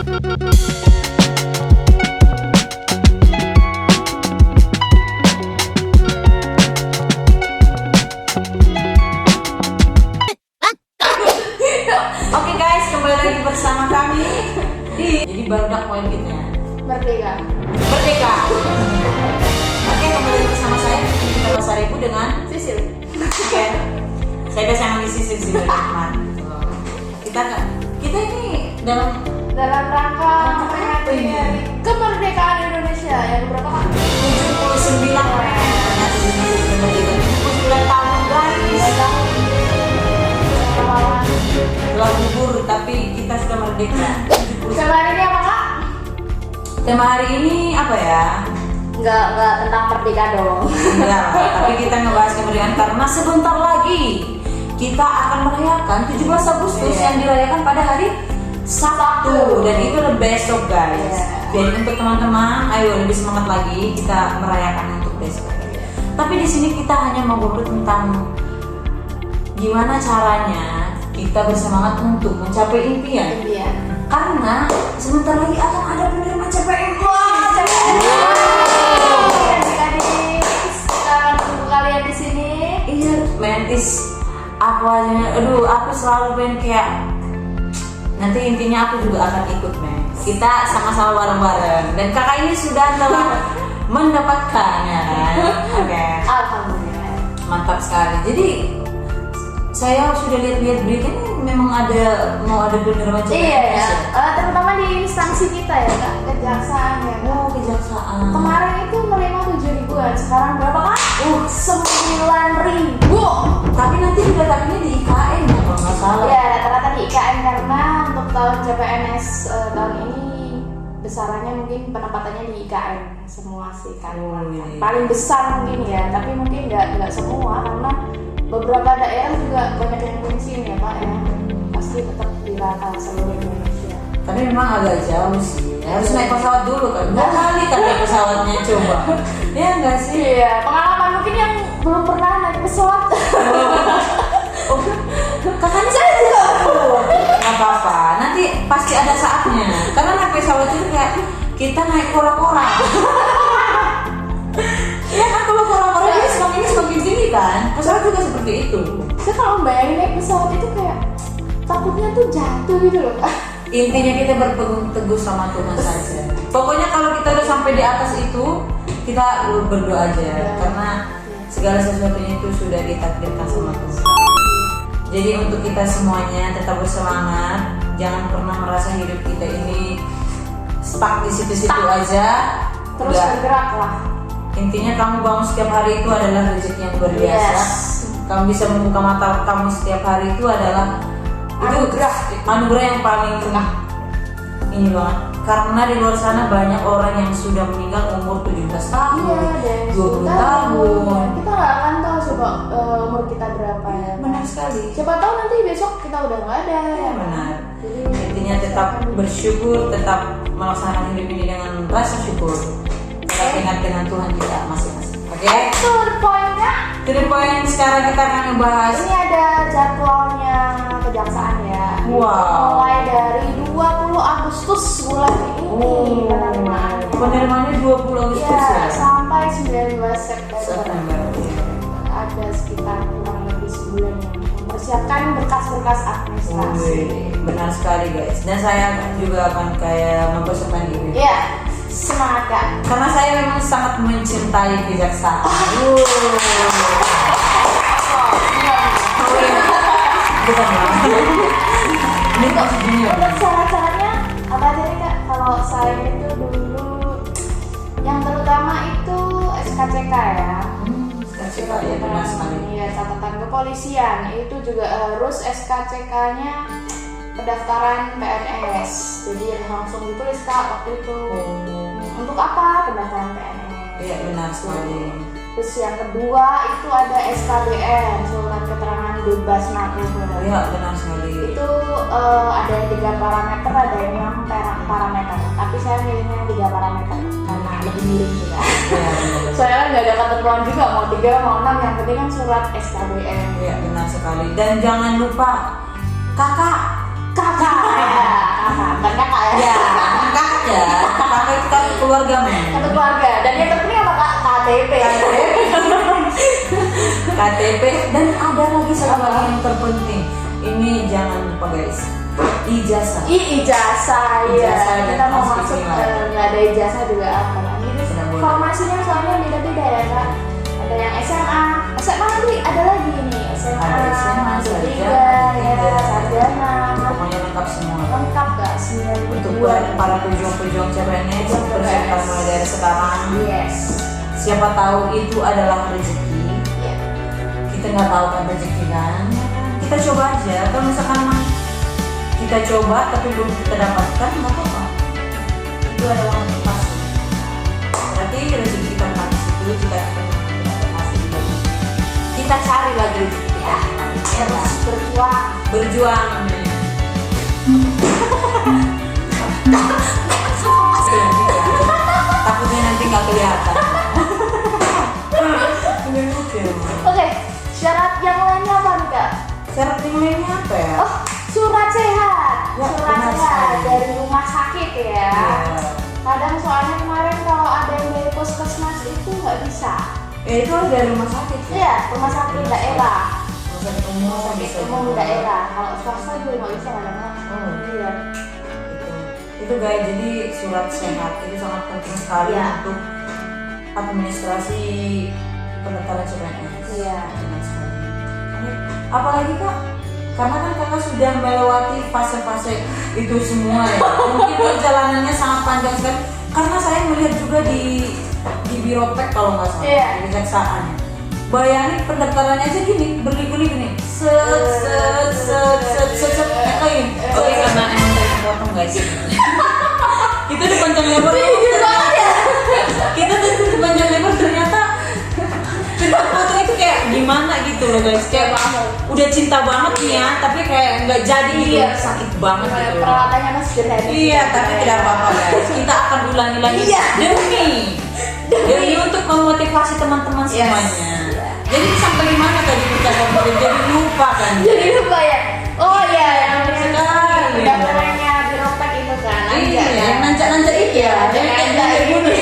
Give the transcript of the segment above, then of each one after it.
Oke guys, kembali lagi bersama kami di jadi barudak poin kita ya. Merdeka. Merdeka. Oke, kembali lagi bersama saya Kita Basaribu dengan Sisil. Oke. Saya biasa manggil Sisil sih dari teman. Kita ini dalam rangka memperingati hari kemerdekaan Indonesia yang berapa kan? 79 ternyata sudah merdeka. 79 tahun guys. Telah gugur tapi kita sudah merdeka. Tema hari ini apa kak? Tema hari ini apa ya? Enggak tentang merdeka dong. Enggak, tapi kita ngebahas kemerdekaan karena sebentar lagi kita akan merayakan 17 Agustus yang dirayakan pada hari Sabtu dan itu the besok guys. Jadi untuk teman-teman, ayo lebih semangat lagi kita merayakan untuk besok. Tapi di sini kita hanya mau ngobrol tentang gimana caranya kita bersemangat untuk mencapai impian. Karena sebentar lagi akan ada penerimaan CPNS. Wah, CPNS. Adik-adik, kita akan tunggu kalian di sini. Iya, mentis. Aku selalu pengen kayak nanti intinya aku juga akan ikut men. Kita sama-sama bareng-bareng dan kakak ini sudah telah mendapatkannya kan. Oke. Alhamdulillah. Mantap sekali. Jadi saya sudah lihat-lihat berita ini memang mau ada penerimaan CPNS. Iya ya. Terutama di instansi kita ya kak, kejaksaan ya. Oh, kejaksaan. Kemarin itu menerima 7.000-an, sekarang berapa kak? 9.000. Tapi nanti didatakannya di IKN ya kalau nggak salah. Ya rata-rata di IKN karena untuk tahun CPNS tahun ini besarannya mungkin penempatannya di IKN semua sih kan. Paling besar mungkin ya, tapi mungkin nggak semua karena beberapa daerah juga banyak yang pensiun ya pak ya. Pasti tetap dirata seluruh Indonesia. Tapi memang agak jauh sih. Harus naik pesawat dulu kan. 2 kali kan naik pesawatnya coba. Ya enggak sih? Iya, pengalaman mungkin yang belum pernah naik pesawat. Oh, kakaknya saya juga. Nggak apa-apa. Nanti pasti ada saatnya. Karena naik pesawat itu kayak kita naik orang-orang. Iya kan kalau orang-orang ini semakin tinggi kan. Pesawat juga seperti itu. Saya kalau membayangin naik pesawat itu kayak takutnya tuh jatuh gitu loh. Intinya kita berpegang teguh sama Tuhan saja. Pokoknya kalau kita udah sampai di atas itu, kita berdoa aja karena segala sesuatunya itu sudah ditakdirkan sama Tuhan. Jadi untuk kita semuanya tetap bersemangat, jangan pernah merasa hidup kita ini stuck di situ-situ aja. Terus bergerak lah. Intinya kamu bangun setiap hari itu adalah rezeki yang luar biasa. Kamu bisa membuka mata kamu setiap hari itu adalah anugerah yang paling ini banget. Karena di luar sana banyak orang yang sudah meninggal umur 17 tahun, 20 tahun. Kita nggak akan tahu coba umur kita berapa ya. Benar sekali. Siapa tahu nanti besok kita udah nggak ada. Ya, benar. Jadi intinya tetap bersyukur, tetap melaksanakan hidup ini dengan rasa syukur. Tetap ingat dengan Tuhan kita masing-masing. Oke? To the point-nya. To the point, sekarang kita akan membahas. Ini ada jadwalnya kejaksaan ya. Wow. Mulai dari 20 Agustus bulan ini penerimaannya 20 Agustus ya. Sampai 19 September. Ada sekitar kurang lebih sebulan yang mempersiapkan berkas-berkas administrasi. Benar sekali guys. Dan saya juga akan kayak mempersiapkan diri. Iya. Semangat kak. Karena saya memang sangat mencintai kejaksaan. Bukan lah. Ini masih dunia. Untuk syarat-syaratnya apa aja nih kak? Kalau saya itu dulu yang terutama itu SKCK ya. SKCK ya benar sekali. Iya, catatan kepolisian itu juga harus SKCK-nya pendaftaran PNS. Jadi langsung ditulis kak waktu itu. Untuk apa pendaftaran PNS? Iya benar sekali. Terus yang kedua itu ada SKBN, surat keterangan bebas narkoba. Iya benar sekali. Itu ada 3 parameter, ada yang 6 parameter. Tapi saya milihnya yang 3 parameter karena lebih miring juga. Iya benar. Soalnya nggak ada ketentuan juga mau 3 mau 6, yang penting kan surat SKBN. Iya benar sekali. Dan jangan lupa kakak ya, kakak, bukan kakak ya. Ya, keluarga men. Satu keluarga. Dan yang terpenting apa Kak? KTP. KTP dan ada lagi satu lagi yang terpenting. Ini jangan lupa guys. Ijazah. Ijazah ya. Ijazah dan Kita mau pasti masuk nilai. nggak ada ijazah juga apa kan? Ini Tidak boleh. formasinya soalnya beda-beda ya Kak. Ada yang SMA. SMA nanti ada lagi nih SMA. Ada SMA, D3 sarjana, ya, D3. sarjana. Pokoknya lengkap semua. Lengkap Kak Untuk 9 para pejuang-pejuang CPNS Pejuang persiapkan CPNS. mulai dari sekarang. Yes. Siapa tahu itu adalah rezeki. Iya. Kita nggak tahu kan rezeki kan. Kita coba aja. Kalau misalkan emang kita coba tapi belum kita dapatkan, nggak apa-apa. Itu adalah yang pasti. Berarti rezeki kita di situ. Jika kita tidak berhasil, kita cari lagi rezeki kita. Terus berjuang. Berjuang. Takutnya nanti nggak kelihatan. Oke, syarat yang lainnya apa nih Kak? Syarat yang lainnya apa ya? Oh, surat sehat. Ya, Surat benar sehat sekali. dari rumah sakit ya. Ya. Kadang soalnya kemarin kalau ada yang dari puskesmas itu nggak bisa. Itu harus dari rumah sakit. Iya, rumah sakit daerah. Rumah sakit umum Rumah sakit bisa umum juga. daerah. Kalau swasta juga nggak bisa kadang. Oh. Iya. Itu guys, jadi surat sehat itu sangat penting sekali Iya. untuk administrasi pendaftaran CPNS. Iya. Benar sekali. Apalagi Kak, karena kan Kakak sudah melewati fase-fase itu semua ya. Mungkin perjalanannya sangat panjang sekali. Karena saya melihat juga di Biropek kalau nggak salah, Iya. di kejaksaan. Bayangin pendaftarannya aja gini, berliku-liku nih. Set kayak gini. Oke, karena emang saya potong guys. Kita di panjang lebar. Kita tuh di panjang lebar ternyata kita foto itu kayak gimana gitu loh guys. Kayak udah cinta banget nih ya, tapi kayak nggak jadi gitu. Iya. Sakit banget gitu loh. Peralatannya masih sederhana. Iya, tapi tidak apa-apa guys. Kita akan ulangi lagi Iya. demi untuk memotivasi teman-teman Yes. semuanya. Jadi sampai di mana tadi kita ngobrol? Jadi lupa kan? Jadi lupa ya. Oh iya, yang Sekali. pendaftarannya Biropek itu kan. Iya, yang nanjak-nanjak itu ya. Jadi kayak nanjak gunung.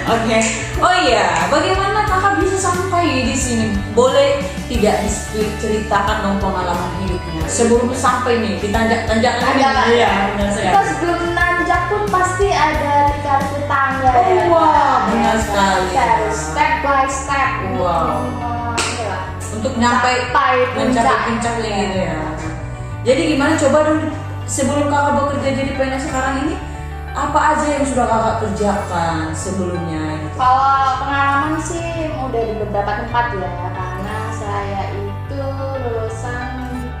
Oke. Oh iya, bagaimana Kakak bisa sampai di sini? Boleh tidak diceritakan dong pengalaman hidupnya sebelum sampai nih di tanjak-tanjak ini? Tanjakan. Iya, benar sekali. Kita sebelum nanjak pun pasti ada lika-liku tangga Oh, ya. wah, benar sekali. Step by step. Wow. Inilah. Untuk nyampai mencapai puncaknya gitu ya. Jadi gimana coba dong sebelum Kakak bekerja jadi PNS sekarang ini, apa aja yang sudah Kakak kerjakan sebelumnya gitu? Kalau pengalaman sih udah di beberapa tempat ya, karena saya itu lulusan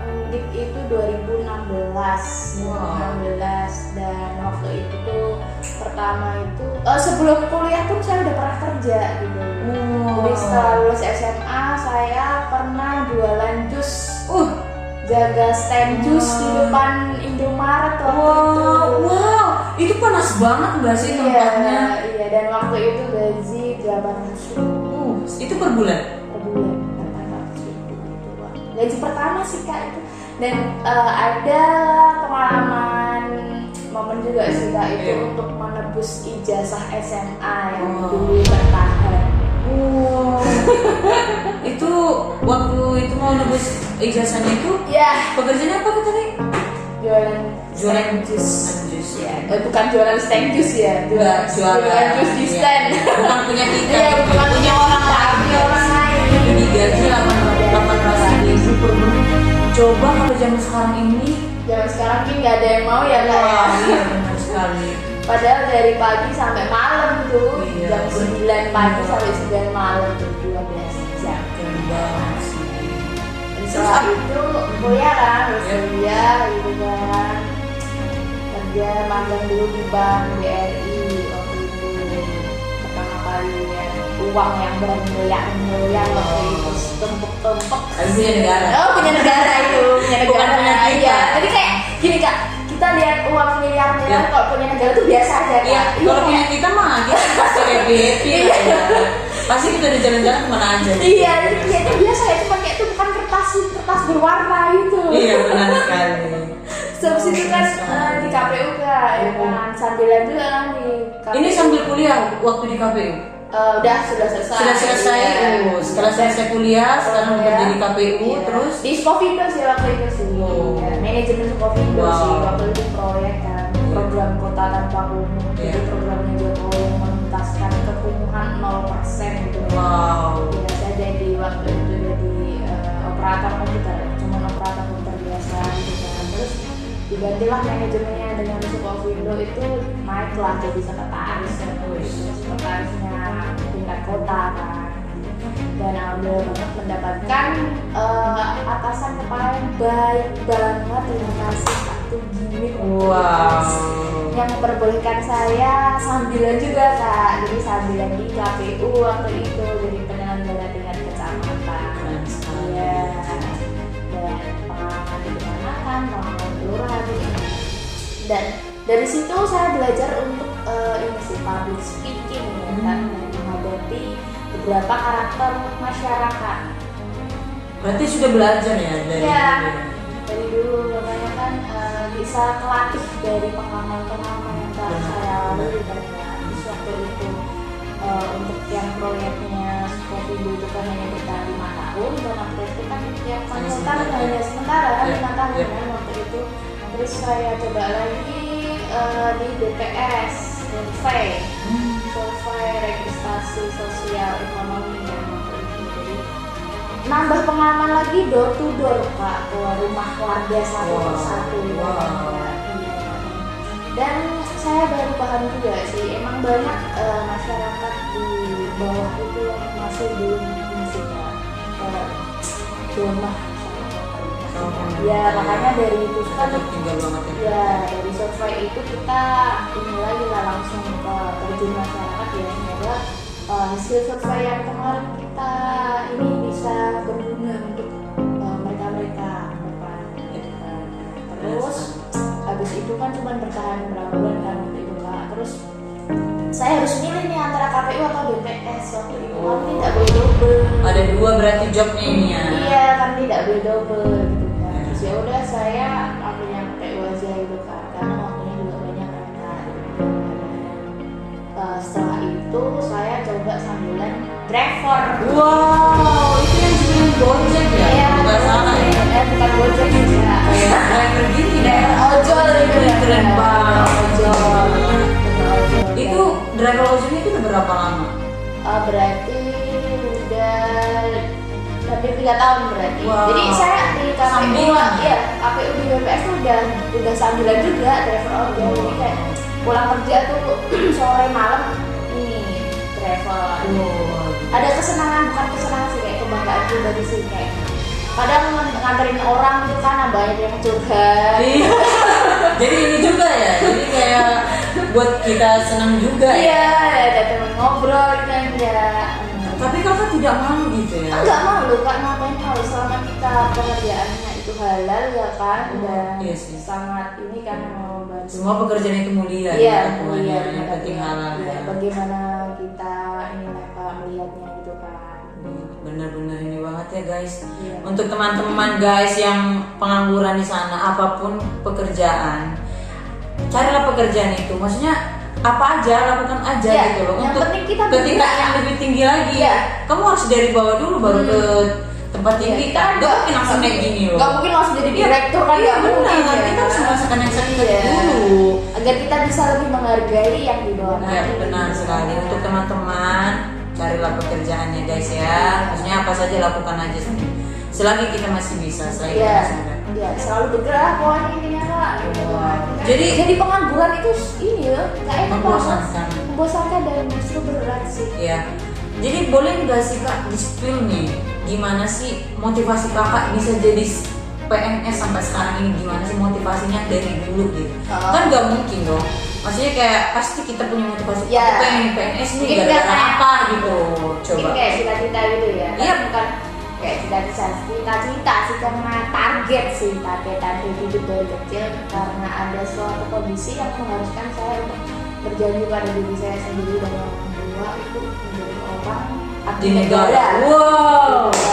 Undip itu 2016. Wow. 2016 dan waktu itu tuh pertama itu sebelum kuliah pun saya udah pernah kerja gitu. Jadi setelah lulus SMA saya pernah jualan jus, jaga stand jus di depan Indomaret waktu itu. Wow, itu panas banget nggak sih tempatnya? Iya, dan waktu itu gaji 800.000 Itu per bulan? per bulan, 800.000 gitu, Wak. Gaji pertama sih Kak itu. Dan ada pengalaman momen juga sih Kak itu Iya. untuk menebus ijazah SMA yang Oh. dulu bertahan. Itu waktu itu mau nebus ijazahnya itu Ya, pekerjaannya apa tadi? jualan Jualan stand jus. jus. Ya, bukan jualan stand jus ya, jualan jus di Iya. stand. Bukan punya kita, Iya, bukan punya orang lain. punya orang lain. Jadi gaji 800.000 per bulan. Coba kalau zaman sekarang ini, Zaman sekarang mungkin nggak ada yang mau ya Kak ya. wah, iya benar sekali. Padahal dari pagi sampai malam tuh, Iya, jam 9 pagi benar. sampai 9 malam tuh 12 jam. Keren banget sih. Dan setelah itu kuliah kan, terus Iya. kuliah gitu kan. Kerja magang dulu di Bank BRI waktu itu. Pertama kali ya, uang yang bermiliar-miliar waktu itu tumpuk-tumpuk. Punya negara. Oh, punya negara itu, punya negara. Bukan punya kita. Iya. Jadi kayak gini Kak, kita lihat uang miliar-miliar Iya. kalau punya negara tuh biasa aja Kak. Iya, kalau punya kita mah kita pasti happy lah ya. Pasti kita udah jalan-jalan kemana aja. Iya, jadi kayaknya biasa ya, cuma kayak itu bukan kertas berwarna gitu. Iya benar sekali. Terus itu kan di KPU ya kan, sambilan juga kan di KPU. Ini sambil kuliah waktu di KPU? Sudah selesai. Sudah selesai. Iya. Setelah selesai kuliah, sekarang bekerja di KPU, Iya. terus di Skopindo sih waktu itu sih. Oh. Ya, manajemen Skopindo Wow. sih waktu itu proyek kan, program kota tanpa kumuh. Jadi Iya. programnya Jokowi yang menuntaskan kekumuhan 0% gitu. wow. Ya, saya jadi waktu itu jadi operator komputer, cuma operator komputer biasa gitu kan. Terus digantilah manajemennya dengan Skopindo, itu naiklah jadi sekretaris ya, sekretarisnya tingkat kota kan. Dan alhamdulillah banget mendapatkan atasan yang paling baik banget, terima kasih Pak Tugimik Wow. yang memperbolehkan saya sambilan juga Kak, jadi sambilan di KPU waktu itu, jadi penyelenggara tingkat kecamatan. Keren sekali. Iya. Dan pengalaman di kecamatan, pengalaman kelurahan gitu. Dan dari situ saya belajar untuk ini sih public speaking ya kan, dan menghadapi beberapa karakter masyarakat. Berarti sudah belajar ya dari Iya. dulu? Dari dulu makanya kan bisa kelatih dari pengalaman-pengalaman yang telah saya lalui dan ya, terus waktu itu untuk yang proyeknya Skopindo itu kan hanya bertahan 5 tahun, dan waktu itu kan yang konsultan hanya sementara kan 5 tahun Iya. kan waktu itu. Terus saya coba lagi di BPS survei registrasi sosial ekonomi yang waktu itu. Jadi nambah pengalaman lagi door to door Kak, ke rumah warga satu Wow. persatu. Wow. Iya. Dan saya baru paham juga sih, emang banyak masyarakat di bawah itu yang masih belum bisa domah. Ya makanya dari itu kan tinggal banget ya. ya dari survei itu kita ini lagi lah langsung ke terjun masyarakat ya, semoga hasil survei yang kemarin kita ini bisa berguna untuk mereka-mereka ke depan gitu kan. Terus habis itu kan cuma bertahan berapa bulan kan waktu itu Kak. Terus saya harus milih nih antara KPU atau BPS waktu itu, kan tidak boleh double. Ada dua berarti jobnya ini ya. Iya kan tidak boleh double gitu kan. Terus ya udah saya ambil yang KPU aja gitu kan, karena waktunya juga banyak kan. Setelah itu saya coba sambilan driver. Wow, itu yang sebelum Gojek ya? Iya, Nggak salah ya? bukan Gojek juga. Driver gini ya? Ojol gitu ya. Keren banget. Ojol. Itu driver ojolnya itu udah berapa lama? Berarti udah hampir 3 tahun berarti. Wow. Jadi saya di KPU, Sambilan. ya KPU di BPS tuh udah sambilan juga driver ojol. Jadi kayak pulang kerja tuh sore malam ini driver. Wow. Ada kesenangan, bukan kesenangan sih, kayak kebanggaan pribadi sih, kayak kadang nganterin orang gitu kan, banyak yang curhat. Iya. Jadi ini juga ya, jadi kayak buat kita senang juga Iya, ya. ada temen ngobrol gitu aja. Tapi kakak tidak malu gitu ya? Enggak malu Kak, ngapain malu selama kita pekerjaannya itu halal ya kan, dan Iya sih. sangat ini kan mau membantu. Semua pekerjaan itu mulia Iya, ya, Tuhan iya, ya, yang penting halal iya, ya. bagaimana kita ini Kak melihatnya gitu kan. Bener-bener ini banget ya guys. Iya. Untuk teman-teman guys yang pengangguran di sana, apapun pekerjaan, carilah pekerjaan itu. Maksudnya apa aja, lakukan aja Iya, gitu loh. yang Untuk penting kita ke tingkat bergerak. yang lebih tinggi lagi. Iya. Kamu harus dari bawah dulu baru ke tempat tinggi. Iya, kita Gak mungkin langsung naik gini loh. Gak mungkin langsung jadi direktur kan, Iya gak mungkin benar. ya. Kita harus merasakan yang sakit Iya. dulu. Agar kita bisa lebih menghargai yang di bawah. Ya benar sekali. Untuk teman-teman, carilah pekerjaannya guys ya. Maksudnya apa saja lakukan aja selagi kita masih bisa. Selagi Iya, kita masih bisa. iya, selalu bergerak pokoknya intinya Kak. Gitu. Jadi pengangguran itu ini ya, kayak membosankan. membosankan dan justru berat sih. Ya. Jadi boleh nggak sih kak di spill nih, gimana sih motivasi kakak bisa jadi PNS sampai sekarang ini, gimana sih motivasinya dari dulu gitu? Oh. Kan nggak mungkin dong. Maksudnya kayak pasti kita punya motivasi. Ya. Aku pengen PNS nih Mungkin gara-gara kayak- apa gitu? Coba. Mungkin kayak cita-cita gitu ya. Iya. Bukan kayak cita-cita sih, karena target sih, target hidup dari kecil, karena ada suatu kondisi yang mengharuskan saya untuk berjanji pada diri saya sendiri dan orang tua itu menjadi orang abdi Di negara. Wow. Abdi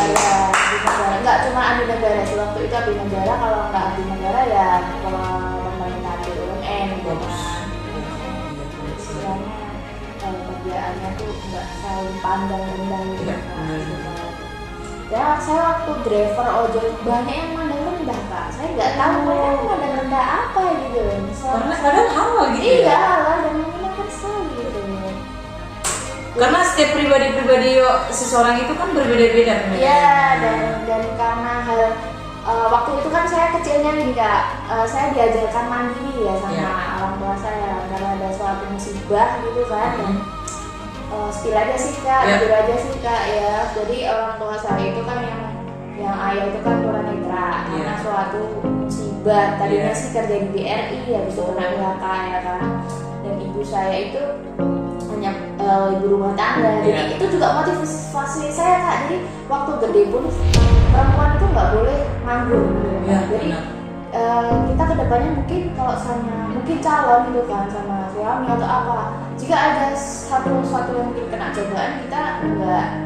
negara. Enggak cuma abdi negara sih, waktu itu abdi negara, kalau nggak abdi negara ya kalau pemerintah BUMN gitu kan. pandang rendah gitu Iya, kan. benar. Gitu kan. Ya saya waktu driver ojol banyak yang mandang rendah Kak. Saya nggak tahu mereka mandang rendah apa gitu. Karena kadang halal gitu Iya, ya. halal dan menyenangkan sekali gitu. Karena setiap pribadi seseorang itu kan berbeda-beda. Iya, dan karena hal waktu itu kan saya kecilnya nih Kak, saya diajarkan mandiri ya sama Iya. orang tua saya karena ada suatu musibah gitu kan. Dan spill aja sih Kak, Iya. jujur aja sih Kak ya. Jadi orang tua saya itu kan yang ayah itu kan tunanetra karena Iya. suatu musibah. Tadinya Iya. sih kerja di BRI habis itu kena PHK ya kan. Dan ibu saya itu hanya ibu rumah tangga. Jadi Iya. itu juga motivasi saya Kak. Jadi waktu gede pun perempuan itu nggak boleh nganggur gitu ya. Iya, Jadi benar. kita kedepannya mungkin kalau sama mungkin calon gitu kan sama suami atau apa, jika ada satu yang mungkin kena cobaan kita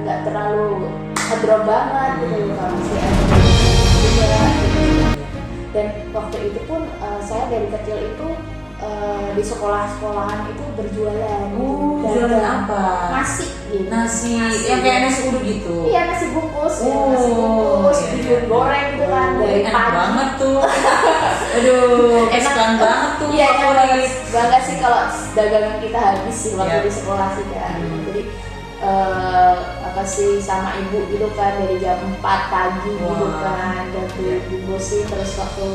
nggak terlalu ngedrop banget gitu kan, masih ada juga gitu. Dan waktu itu pun saya dari kecil itu di sekolah-sekolahan itu berjualan Jualan apa? nasi gitu. Nasi yang kayak nasi uduk gitu. Iya, nasi bungkus, Oh, nasi bungkus, iya. bihun goreng gitu kan dari Enak pagi. banget tuh. Aduh, kesukaan banget tuh. Iya, favorit. bangga sih kalau dagangan kita habis sih waktu Iya. di sekolah sih kan. Jadi apa sih sama ibu gitu kan dari jam 4 pagi gitu Wah. kan, dan dibungkusin terus waktu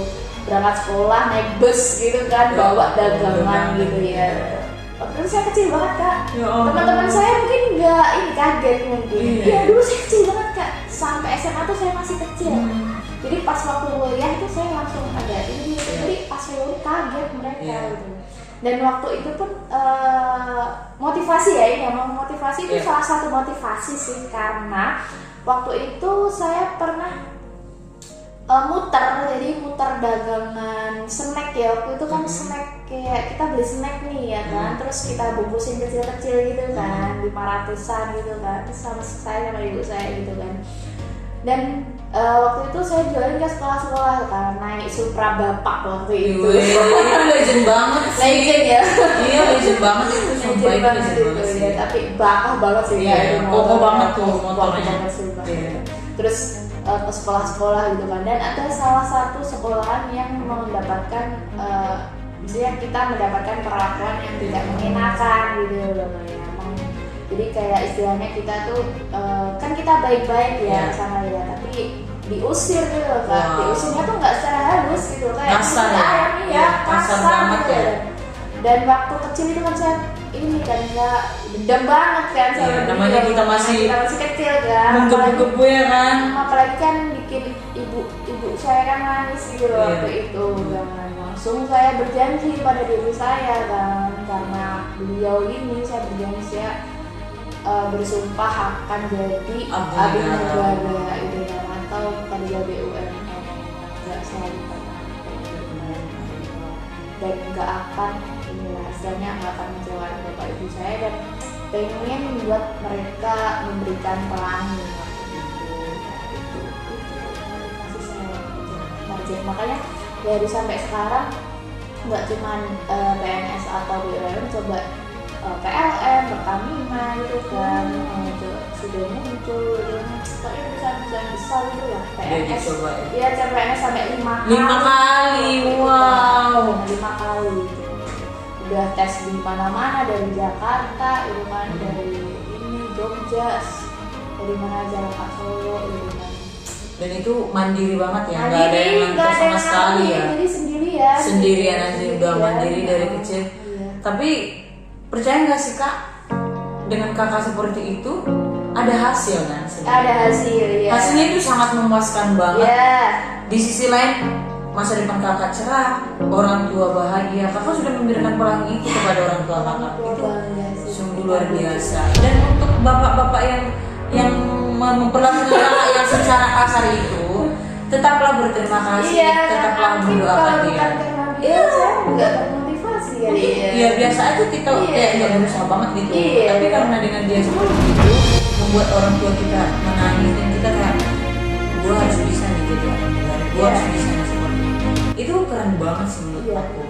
berangkat sekolah naik bus gitu kan, bawa dagangan gitu ya. Waktu itu saya kecil banget Kak. Ya ampun. Teman-teman saya mungkin nggak ini kaget mungkin. Iya. Iya, dulu saya kecil banget Kak. Sampai SMA tuh saya masih kecil. Jadi pas waktu kuliah itu saya langsung ada ini gitu. Iya. Jadi pas saya kuliah kaget mereka Iya. gitu. Dan waktu itu pun motivasi ya, ini emang motivasi itu Iya. salah satu motivasi sih, karena waktu itu saya pernah muter dagangan snack ya. Waktu itu kan snack kayak kita beli snack nih ya kan, terus kita bungkusin kecil-kecil gitu kan, 500-an gitu kan, terus sama saya sama ibu saya gitu kan. Dan waktu itu saya jualin ke sekolah-sekolah kan, naik Supra Bapak waktu itu. Itu legend banget sih. Legend ya. Iya, legend banget itu. Sumpah Legend itu banget legend itu banget sih. ya, tapi bakal banget sih Iya, ya, itu kokoh motornya. banget tuh Kokoh motornya. banget sih, Bang. Iya. Terus ke sekolah-sekolah gitu kan, dan ada salah satu sekolahan yang mendapatkan misalnya kita mendapatkan perlakuan yang tidak mengenakan gitu loh ya. Jadi kayak istilahnya kita tuh kan kita baik-baik ya Iya. sama dia, tapi diusir gitu loh Kak. Wah. Diusirnya tuh nggak secara halus gitu kayak Kasar ya? ayam Iya, ya, kasar banget gitu. ya. Dan waktu kecil itu kan saya ini kan nggak dendam banget kan sama Iya, dia. namanya kita masih kecil kan. menggebu-gebu ya kan. Apalagi kan bikin ibu saya kan nangis gitu Iya. waktu itu kan. Langsung saya berjanji pada diri saya kan, karena beliau ini saya berjanji ya bersumpah akan jadi Abdi negara. negara itu atau kerja BUMN, nggak selalu dan nggak akan inilah istilahnya nggak akan mengecewakan bapak ibu saya, dan pengen membuat mereka memberikan pelangi itu motivasi saya kerja. Makanya dari sampai sekarang nggak cuman PNS atau BUMN, coba PLN, Pertamina gitu kan, sudah muncul pokoknya perusahaan-perusahaan besar gitu lah. PNS Coba ya. iya, CPNS sampai 5 kali. 5 kali, wow. 5 kali gitu. Udah tes di mana-mana, dari Jakarta gitu kan, dari ini Jogja, dari mana aja Pak Solo gitu kan. Dan itu mandiri banget ya, nggak ada yang nggak nganter ada sama yang sekali nganter, ya. jadi sendirian. Sendirian aja udah Sendirian. mandiri dari kecil. Iya. Tapi percaya nggak sih Kak, dengan kakak seperti itu ada hasil kan? sebenarnya? Ada hasil ya. Hasilnya itu sangat memuaskan banget. Ya. Di sisi lain, masa depan kakak cerah, orang tua bahagia. Kakak sudah memberikan pelangi itu kepada orang tua kakak. Itu sungguh luar biasa. Dan untuk bapak-bapak yang memperlakukan kakak yang secara kasar itu, tetaplah berterima kasih, Iya, tetaplah mungkin mendoakan kalau dia. bukan karena dia, saya nggak termotivasi ya. Iya, biasa aja kita Iya. kayak nggak berusaha banget gitu. Iya. Tapi karena dengan dia seperti itu membuat orang tua kita menangis, dan kita kayak gue harus bisa nih jadi orang negara, gue Iya. harus bisa nih seperti itu. Keren banget sih menurut Iya. aku.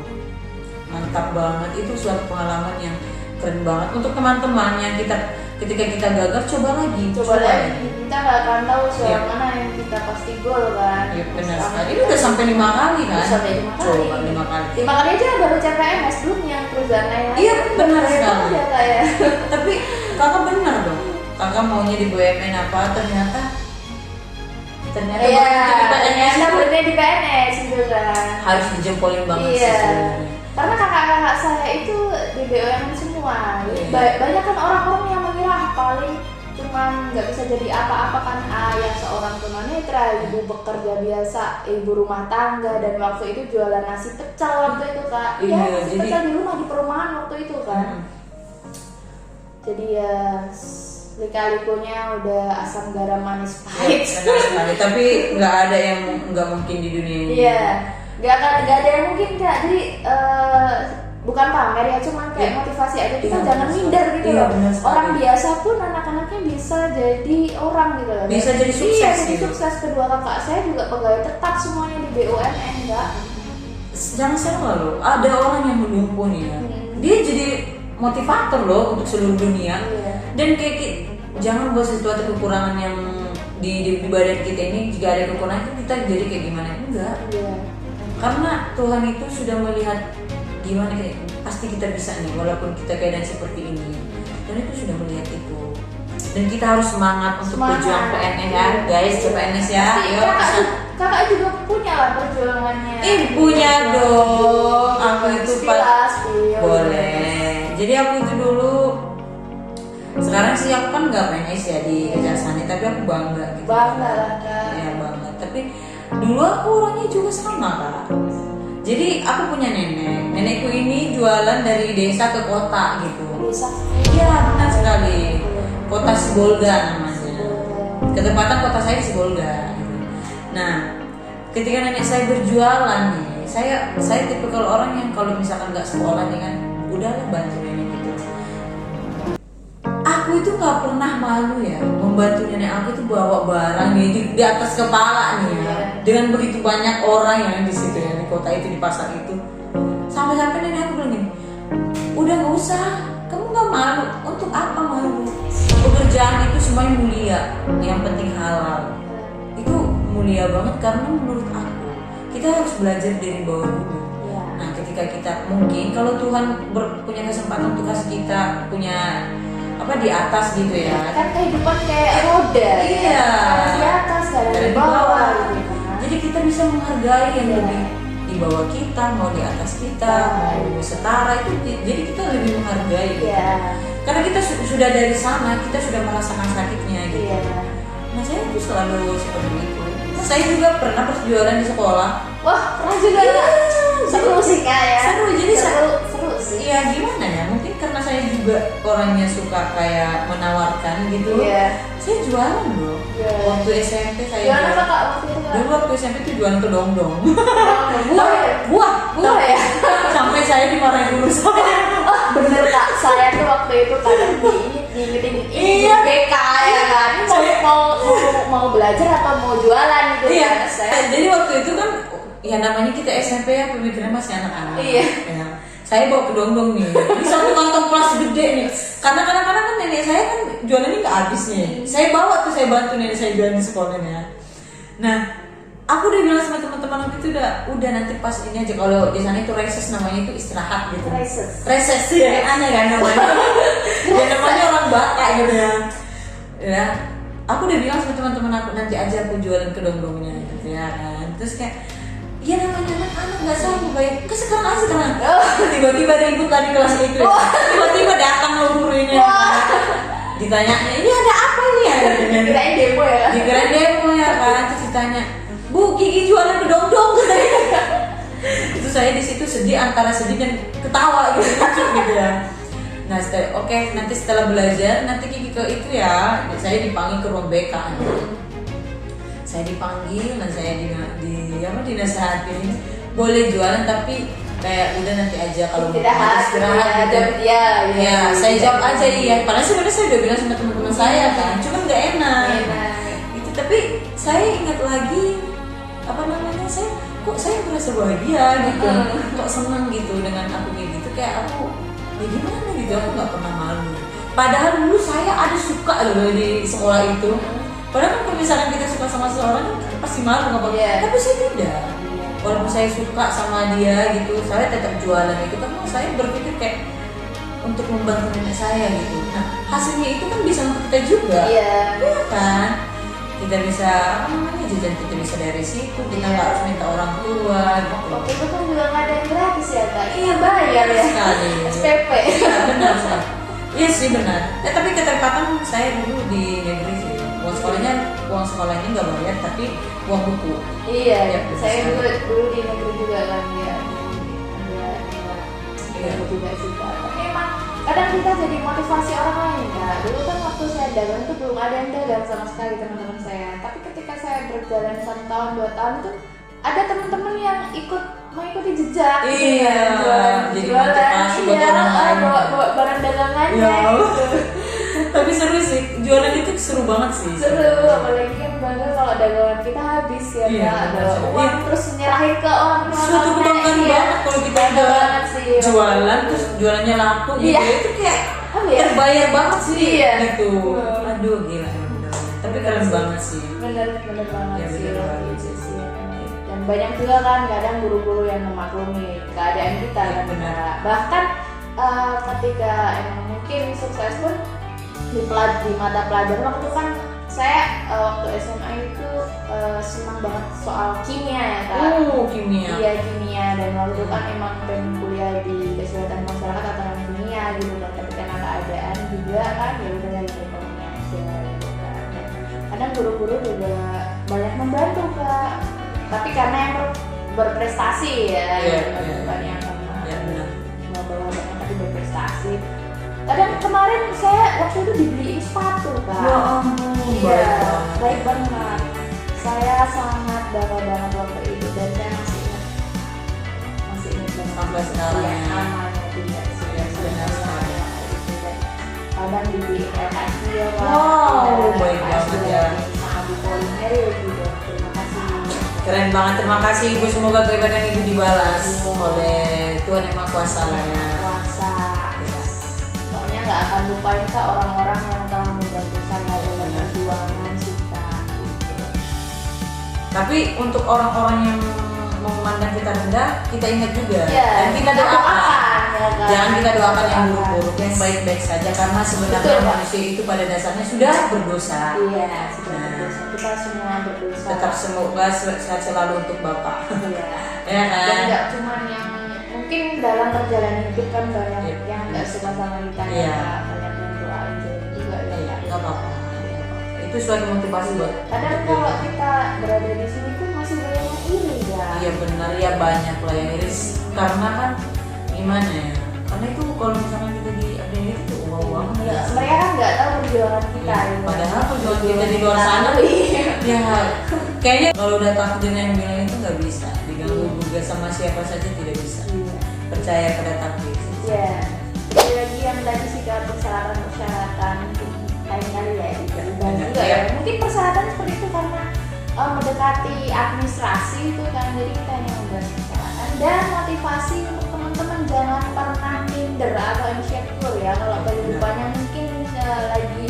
Mantap banget, itu suatu pengalaman yang keren banget untuk teman-teman yang kita ketika kita gagal coba lagi. Kita nggak akan tahu soal Iya. mana yang kita pasti gol kan. Iya benar sekali. Ini udah sampai 5 kali kan? Sampai 5 kali. Coba 5 kali. 5 kali aja baru CPNS, belum yang perusahaan lain. Iya, benar sekali. Ya, kayak. Tapi kakak benar dong. Kakak maunya di BUMN apa? Ternyata Iya, begitu di PNS ternyata itu bener di PNS gitu kan. harus dijempolin banget sih Iya. sebenarnya. Karena kakak-kakak saya itu di BUMN semua. Iya. Banyak kan orang-orang yang mengira paling cuman nggak bisa jadi apa-apa kan, ayah seorang tunanetra, ibu bekerja biasa, ibu rumah tangga, dan waktu itu jualan nasi pecel waktu itu kak. Iya, Nasi jadi- pecel di rumah di perumahan waktu itu kan. Jadi ya lika-likunya udah asam garam manis pahit. Benar sekali. Tapi nggak ada yang nggak mungkin di dunia ini. Iya, nggak ada yang mungkin kak. Jadi bukan pamer ya, cuman kayak Iya. motivasi aja, kita Iya, jangan benar minder sekali. gitu Iya, loh. benar sekali. Orang biasa pun anak-anaknya bisa jadi orang gitu loh. Bisa jadi sukses Iya, jadi gitu. sukses. Kedua kakak saya juga pegawai tetap semuanya di BUMN kak. Jangan salah loh, ada orang yang mendukung ya. Dia jadi motivator loh untuk seluruh dunia. Iya. Dan jangan buat sesuatu kekurangan yang di badan kita ini, jika ada kekurangan kita jadi kayak gimana, enggak. Iya. Karena Tuhan itu sudah melihat gimana kayak pasti kita bisa nih walaupun kita keadaan seperti ini. Dan itu sudah melihat itu. Dan kita harus semangat untuk Semangat. berjuang PNS ya, guys, CPNS ya. Pasti Ayo, kakak, bisa. kakak juga punya lah perjuangannya. Punya dong. Aku itu Sekilas, iya. boleh. Jadi aku itu dulu, sekarang sih aku kan nggak PNS ya di Kejaksaan, tapi aku bangga gitu. Bangga lah kak. Ya bangga. Tapi dulu aku orangnya juga sama kak. Jadi aku punya nenekku ini jualan dari desa ke kota gitu. Bisa. Iya benar sekali. Kota Sibolga namanya. Ketepatan kota saya di Sibolga. Gitu. Nah, ketika nenek saya berjualan nih, saya tipikal orang yang kalau misalkan nggak sekolah nih kan, udahlah bantu nenek gitu. Aku itu nggak pernah malu ya membantu nenek aku tuh bawa barang nih di atas kepala nih ya. Dengan begitu banyak orang yang di situ ya, di kota itu, di pasar itu. Sampai-sampai nenek aku bilang gini, udah nggak usah, kamu nggak malu, untuk apa malu? Pekerjaan itu semuanya mulia, yang penting halal. Itu mulia banget karena menurut aku kita harus belajar dari bawah dulu. Iya. Nah, ketika kita mungkin kalau Tuhan punya kesempatan untuk kasih kita punya apa di atas gitu ya. Kan kehidupan kayak roda. Iya. Ada di atas, ada Ada di di bawah. bawah. Gitu kan. Jadi kita bisa menghargai yang Iya. lebih di bawah kita, mau di atas kita, mau setara itu. Jadi kita lebih menghargai. Gitu. Iya. Karena kita sudah dari sana, kita sudah merasakan sakitnya gitu. Iya. Nah saya tuh selalu seperti itu. Saya juga pernah berjualan di sekolah. Wah, pernah juga. Iya. Seru sih kak ya. Seru, jadi seru sih. Iya gimana ya? Mungkin karena saya juga orangnya suka kayak menawarkan gitu. Iya. Saya jualan loh. Iya. Waktu SMP saya Jualan apa jualan. kak waktu itu kak? Dulu waktu SMP tuh jualan kedong-dong. Buah ya? Buah. Buah ya? Sampai saya dimarahin guru saya. Oh bener kak, saya tuh waktu itu kadang diingetin Iya. BK ya kan. Ini mau belajar atau mau jualan gitu Iya. kan saya. Jadi waktu itu kan ya namanya kita SMP ya, pemikiran masih anak-anak. Iya. Ya. Saya bawa kedong-dong nih. Ini satu kantong plastik gede nih. Karena kadang-kadang kan nenek saya kan jualannya nggak habis nih. Saya bawa tuh, saya bantu nenek saya jualan di sekolahnya. Nah, aku udah bilang sama teman-teman aku itu udah nanti pas ini aja, kalau di sana itu reses namanya itu istirahat gitu. Reses ya, aneh kan namanya. Ya namanya orang Batak gitu ya. Ya, aku udah bilang sama teman-teman aku nanti aja aku jualan kedong-dongnya gitu ya kan. Terus kayak iya namanya anak-anak nggak sanggup baik. Sekarang aja sekarang. Tiba-tiba ribut tadi kelas itu. Ya. Tiba-tiba datang lo guru ini. Ditanya, ini ada apa ini ya? Kirain demo ya kan? Dikirain demo ya kan. Terus ditanya, Bu, Gigi jualan kedong-dong. Itu saya di situ sedih, antara sedih dan ketawa gitu, lucu gitu ya. Nah, oke, nanti setelah belajar, nanti Gigi ke itu ya. Saya dipanggil ke ruang BK. Saya dipanggil dan saya dinasehatin boleh jualan tapi kayak udah nanti aja kalau mau istirahat gitu. Ya, saya jawab aja iya. Padahal sebenarnya saya udah bilang sama teman-teman saya kan, cuma nggak enak. Itu tapi saya ingat lagi apa namanya saya merasa bahagia gitu, kok senang gitu dengan aku kayak gitu, kayak aku ya gimana gitu, aku nggak pernah malu. Padahal dulu saya ada suka loh di sekolah itu. Padahal kan kalau misalkan kita suka sama seseorang kan pasti malu nggak Iya. Tapi saya tidak. Walaupun saya suka sama dia gitu, saya tetap jualan itu karena saya berpikir kayak untuk membantu nenek saya gitu. Nah hasilnya itu kan bisa untuk kita juga, Iya. iya kan? Kita bisa apa namanya jajan kita bisa dari situ, kita nggak harus minta orang tua gitu. Waktu itu kan juga nggak ada yang gratis ya kak. Iya bayar ya. Sekali. SPP. Iya benar sih. Iya sih benar. Tapi keterikatan saya dulu di negeri sih. Uang sekolahnya nggak bayar tapi uang buku. Iya. Ya, Saya betul. dulu di negeri juga kan ya. Iya juga sih kak. Tapi emang kadang kita jadi motivasi orang lain kak. Dulu kan waktu saya dagang itu belum ada yang dagang sama sekali teman-teman saya. Tapi ketika saya berjalan 1 tahun 2 tahun itu ada teman-teman yang mengikuti jejak. Iya, jadi motivasi buat orang lain. Bawa barang dagangannya Ya. gitu. Tapi seru sih, jualan itu seru banget sih. Seru, apalagi kan bangga kalau dagangan kita habis ya Iya, kak. Ada benar. uang Iya. terus nyerahin ke orang Suatu kebanggaan Iya. banget kalau kita Bangga udah banget sih. jualan terus jualannya laku gitu. Iya. Itu kayak Apa ya? terbayar banget sih Iya. gitu. Hmm. Aduh gila ya bener. Tapi keren banget sih. Bener banget Ya, sih. bener banget Gitu sih. sih. Dan banyak juga kan kadang guru-guru yang memaklumi keadaan kita Ya, kan benar. Kak. Bahkan ketika emang mungkin sukses pun di mata pelajaran waktu kan saya waktu SMA itu senang banget soal kimia ya kak. Kimia. Iya kimia, dan waktu itu kan emang pengen kuliah di kesehatan masyarakat atau non kimia gitu kan, tapi karena keadaan juga kan ya udah lagi ekonomi aja gitu kan. Dan kadang guru-guru juga banyak membantu kak, tapi karena yang berprestasi ya, Iya, bukan iya. yang karena Ya benar. bawa banyak tapi berprestasi. Kadang kemarin saya waktu itu dibeliin sepatu kak. Ya ampun, Iya, baik baik banget. Saya sangat bangga banget waktu itu dan saya masih ingat banget Sampai sekarang Iya, ya. namanya tidak sih Iya, benar sekali. kadang di LKS juga Wow, baik banget ya. sama di Polimer juga. Terima kasih. Keren banget, terima kasih Ibu. Semoga kebaikan Ibu dibalas oleh Tuhan Yang Maha Kuasa lah ya. Puasa. Soalnya nggak akan lupain kak orang-orang yang telah membantu saya dalam perjuangan kita. Gitu. Tapi untuk orang-orang yang memandang kita rendah, kita ingat juga Iya, dan kita doakan. ya kan? Jangan kita doakan yang Doakan. buruk-buruk, yang baik-baik saja karena sebenarnya Betul, Pak. manusia itu pada dasarnya sudah berdosa. Iya, sudah Nah. berdosa. Kita semua berdosa. Tetap semoga sehat selalu untuk Bapak. Iya. Ya kan? Dan nggak cuma yang mungkin dalam perjalanan hidup kan banyak Iya. yang nggak suka sama kita Iya. ya, banyak yang doain juga ya. Iya, Kak. nggak apa-apa. Itu suatu motivasi buat. Kadang kalau kita berada di sini pun masih banyak yang iri ya. Iya benar ya, banyak lah yang iris karena kan gimana ya? Karena itu kalau misalnya kita di update itu wow banget. Nggak, mereka kan nggak tahu perjuangan kita. Iya, ya. padahal perjuangan kita di luar sana, Iya. ya kayaknya kalau udah takdir yang bilang itu nggak bisa diganggu gugat sama siapa saja, tidak bisa. Iya. Percaya pada takdir. Ya, sekali lagi yang tadi sih kan persyaratan mungkin lain kali ya dan Iya. juga ya mungkin persyaratan seperti itu karena mendekati administrasi itu kan, jadi kita hanya membahas persyaratan dan motivasi untuk teman-teman jangan pernah minder atau insecure ya kalau kehidupannya mungkin lagi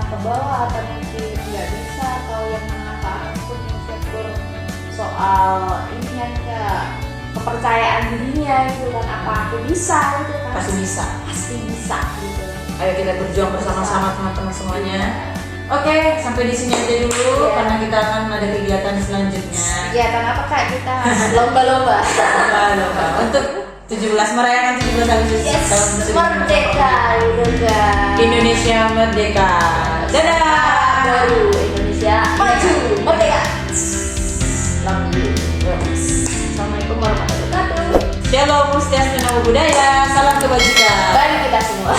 ke bawah atau mungkin nggak bisa atau yang mengatakan pun insecure soal ini kan kepercayaan dirinya gitu kan, apa aku bisa gitu kan, Pasti bisa. bisa gitu. Ayo kita berjuang bersama-sama teman-teman semuanya. Oke, sampai di sini aja dulu Iya. karena kita akan ada kegiatan selanjutnya. Ya kenapa kak kita lomba-lomba Lomba untuk 17 merayakan 17 Agustus tahun 1945. merdeka gitu kan, Indonesia merdeka. Dadah. baru Indonesia maju merdeka. Assalamualaikum warahmatullahi wabarakatuh. Shalom, Swastiastu, Namo Buddhaya. Salam kebajikan. Bagi kita semua.